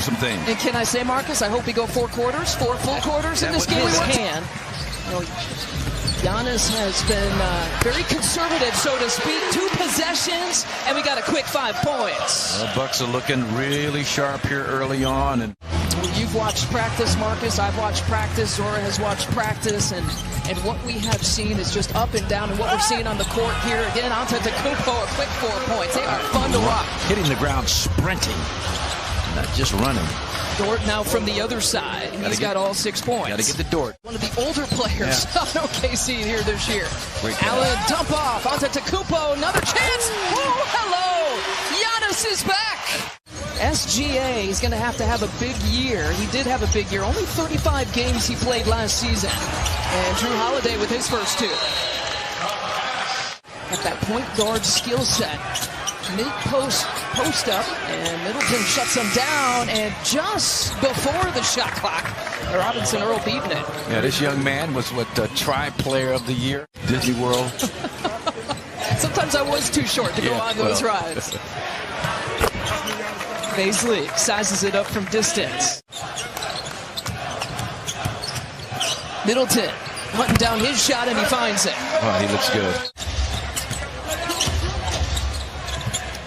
move some things. And can I say, Marcus, I hope we go 4 quarters, 4 full quarters in this game. We can. You know, Giannis has been very conservative, so to speak. 2 possessions, and we got a quick 5 points. The Bucks are looking really sharp here early on. And you've watched practice, Marcus. I've watched practice. Zora has watched practice, and what we have seen is just up and down. And what we're seeing on the court here again, Antetokounmpo, a quick 4 points. They are fun to watch. Hitting the ground, sprinting, not just running. Dort now from the other side. He's got all 6 points. Got to get the Dort. One of the older players on OKC here this year. Allen, dump off. Antetokounmpo, another chance. Oh, hello. Giannis is back. SGA is going to have a big year. He did have a big year. Only 35 games he played last season. And Drew Holiday with his first 2. At that point guard skill set. Mid-post up, and Middleton shuts him down, and just before the shot clock, Robinson Earl beating it. Yeah, this young man was Tri-Player of the Year, Disney World. Sometimes I was too short to go on those rides. Paisley sizes it up from distance. Middleton hunting down his shot, and he finds it. Oh, he looks good.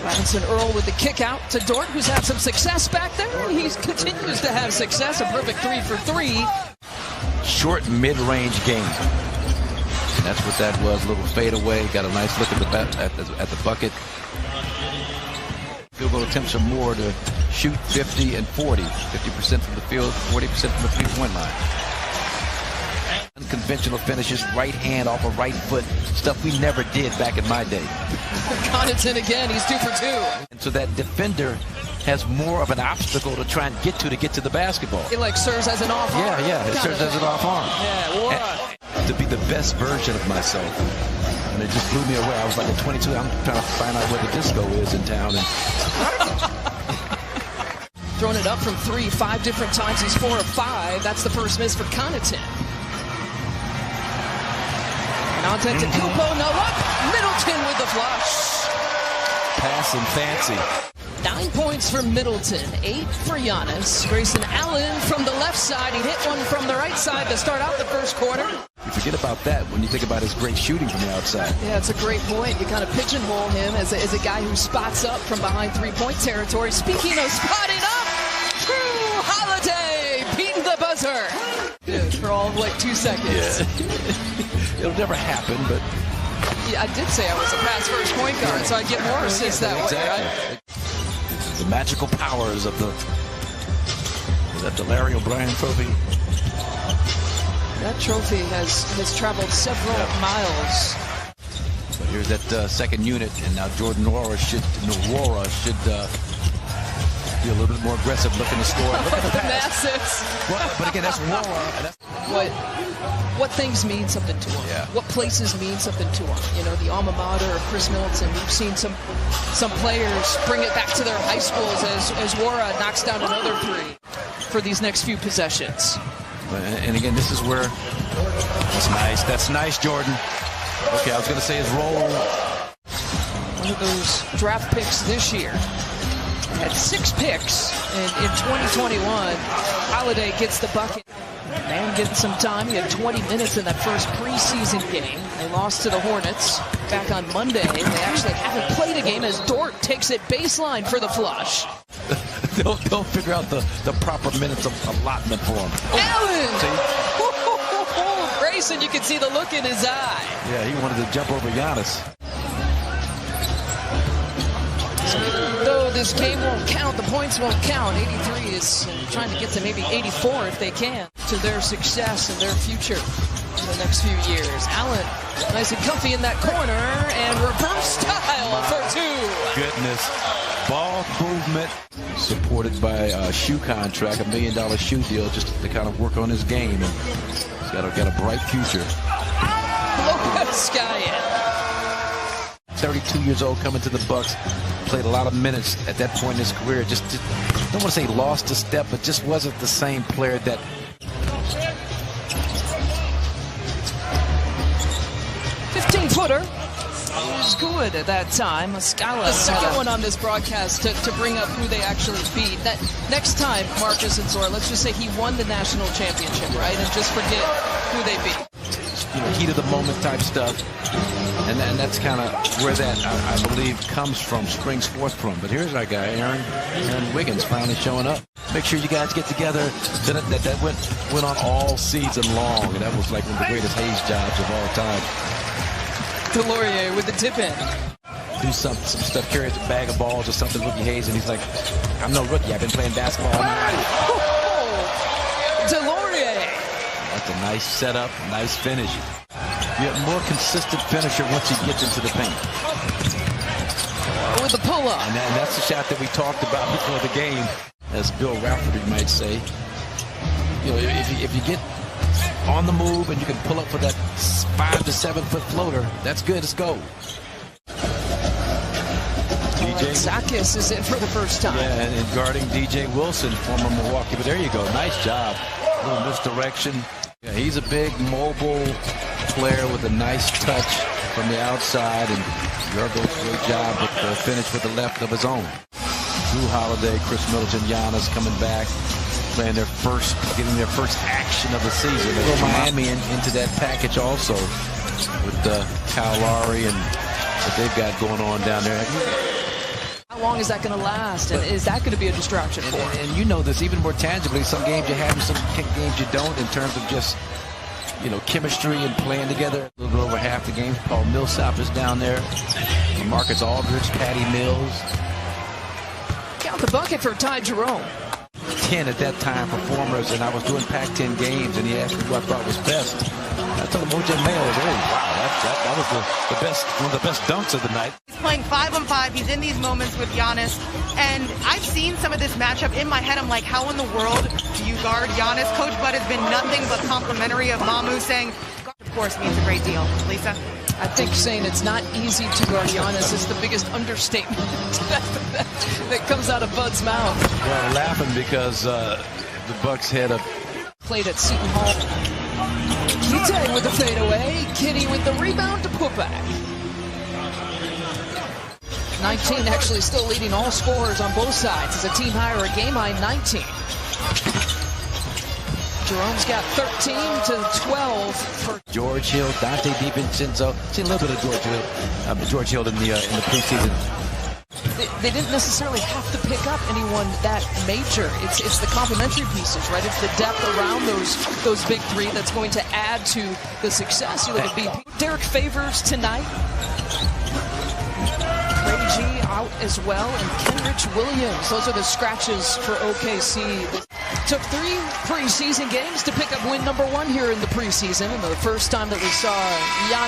Robinson Earl with the kick out to Dort, who's had some success back there. He continues to have success. A perfect 3 for 3. Short mid-range game. That's what that was. A little fadeaway. Got a nice look at the bucket. Field goal attempts are more to shoot 50 and 40. 50% from the field, 40% from the three-point line. Unconventional finishes, right hand off a right foot, stuff we never did back in my day. Connaughton again, he's 2 for 2. And so that defender has more of an obstacle to try and get to the basketball. It like serves as an off arm. Yeah, it serves as an off arm. Yeah, what? To be the best version of myself. And it just blew me away. I was like at 22, I'm trying to find out where the disco is in town. And throwing it up from 3, 5 different times. He's 4 of 5. That's the first miss for Connaughton. Antetokounmpo, no up. Middleton with the flush. Passing fancy. 9 points for Middleton, 8 for Giannis. Grayson Allen from the left side. He hit one from the right side to start out the first quarter. You forget about that when you think about his great shooting from the outside. Yeah, it's a great point. You kind of pigeonhole him as a guy who spots up from behind 3-point territory. Speaking of spotting up, Drew Holiday beating the buzzer. For all of like 2 seconds. Yeah. It'll never happen, but yeah, I did say I was a pass first point guard, so I get more assists that way, right? The magical powers of the Larry O'Brien trophy. That trophy has traveled several miles. But here's that second unit, and now Jordan Nwora should be a little bit more aggressive, looking to score. Look at the pass. But again, that's Nwora. What things mean something to him? Yeah. What places mean something to him? You know, the alma mater of Chris Middleton. We've seen some players bring it back to their high schools as Nwora knocks down another 3 for these next few possessions. And again, this is where that's nice. That's nice, Jordan. Okay, I was going to say his role. One of those draft picks this year. Had 6 picks in 2021. Holiday gets the bucket. Man getting some time. He had 20 minutes in that first preseason game. They lost to the Hornets back on Monday. They actually haven't played a game as Dort takes it baseline for the flush. They'll figure out the proper minutes of allotment for him. Allen! Grayson, you can see the look in his eye. Yeah, he wanted to jump over Giannis. Though this game won't count, the points won't count. 83 is trying to get to maybe 84 if they can, to their success and their future in the next few years. Allen, nice and comfy in that corner, and reverse style for 2. Goodness. Ball movement supported by a shoe contract, $1 million shoe deal, just to kind of work on his game. And he's got a bright future. Skyen. 32 years old, coming to the Bucks, played a lot of minutes at that point in his career. Just don't want to say lost a step, but just wasn't the same player that. 15-footer was good at that time. Scala, the second one on this broadcast to bring up who they actually beat. That next time, Marcus and Zora, let's just say he won the national championship, right? And just forget who they beat. You know, heat of the moment type stuff. And that's kind of where that, I believe, comes from, springs forth from. But here's our guy, Aaron Wiggins, finally showing up. Make sure you guys get together. That went on all season long. And that was like one of the greatest Hayes jobs of all time. Delorier with the tip in. Do some stuff, carry a bag of balls or something, rookie Hayes, and he's like, I'm no rookie. I've been playing basketball all my life. Delorier. That's a nice setup, nice finish. You have more consistent finisher once he gets into the paint. With the pull-up. And that's the shot that we talked about before the game, as Bill Rafferty might say. You know, if you get on the move and you can pull up for that 5 to 7 foot floater, that's good. Let's go. DJ Zakis is in for the first time. Yeah, and guarding DJ Wilson, former Milwaukee. But there you go. Nice job. A little misdirection. Yeah, he's a big mobile player with a nice touch from the outside, and Yorgo's great job with the finish with the left of his own. Drew Holiday, Chris Middleton, Giannis coming back, getting their first action of the season. They throw Miami into that package also with Kyle Lowry and what they've got going on down there. How long is that going to last, and is that going to be a distraction for him? And you know this even more tangibly. Some games you have, some games you don't, in terms of just, you know, chemistry and playing together. A little bit over half the game. Paul Millsap is down there. Marcus Aldridge, Patty Mills. Count the bucket for Ty Jerome. 10 at that time performers, and I was doing Pac-10 games, and he asked me who I thought was best. I told him OJ Mayo was, oh, wow, that was the best, one of the best dunks of the night. He's playing 5-on-5. He's in these moments with Giannis, and I've seen some of this matchup in my head. I'm like, how in the world do you guard Giannis? Coach Bud has been nothing but complimentary of Mamu, saying, of course, means a great deal. Lisa? I think saying it's not easy to guard Giannis is the biggest understatement that comes out of Bud's mouth. Well, laughing because the Bucks had a played at Seton Hall. Kite with the fadeaway. Kitty with the rebound to put back. 19 actually still leading all scorers on both sides. It's a team high or a game high 19. Jerome's got 13 to 12 for George Hill, Dante DiVincenzo. Seen a little bit of George Hill in the preseason. They didn't necessarily have to pick up anyone that major. It's the complementary pieces, right? It's the depth around those big three that's going to add to the success. You look at BP. Derek Favors tonight. Ray G out as well, and Kenrich Williams. Those are the scratches for OKC. Took 3 preseason games to pick up win number 1 here in the preseason, and the first time that we saw Giannis